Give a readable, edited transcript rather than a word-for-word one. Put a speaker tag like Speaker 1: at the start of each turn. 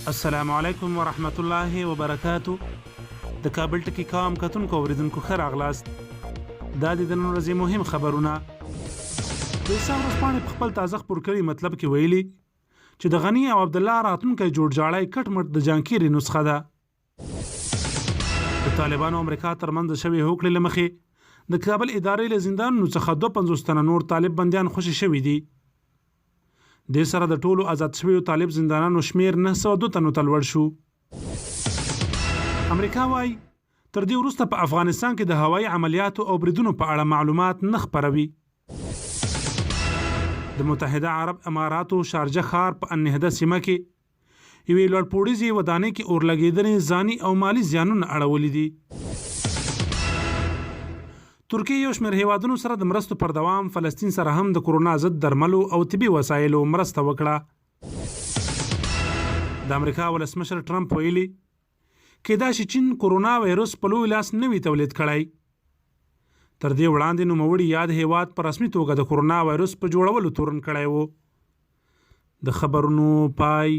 Speaker 1: السلام علیکم ورحمت الله وبرکاتو. د کابل ټکی کام کتونکو اوریدونکو ښه راغلاست. دا د نن ورځې مهم خبرونه. د اسلام ورځپاڼې په خپل تازه خپور کړي مطلب کې ویلي چې د غنی او عبد الله راتلونکی جوړجاړی کټ مټ د جانکيري نسخه ده. د طالبانو امریکا ترمنځ شوی هوکړې له مخې د کابل ادارې له زندانونو څخه 52 تنه نور طالب بندیان خوشي شوي دي. د سره د ټولو آزاد شویو طالب زندانانو شمیر 902 تنو ته لوړ شو. امریکا وايي تر دې وروسته په افغانستان کې د هوایي عملیاتو او بریدونو په اړه معلومات نه خپروي. د متحده عرب اماراتو شارجه ښار په النهده سیمه کې یوې لوړپوړیزې ودانۍ کې اور لګېدنې ځاني او مالي زیانونه اړولي دي. ترکیه یو شمېر هیوادونو سره د مرستو پر دوام فلسطین سره هم د کرونا ضد درملو او طبي وسایلو مرسته وکړه. د امریکا ولسمشر ټرمپ ویلي کېدای شي چین کرونا وایرس په لوی لاس نه وي تولید کړی. تر دې وړاندې نوموړي یاد هیواد په رسمي توګه د کرونا وایرس په جوړولو تورن کړی و. د خبرونو پای.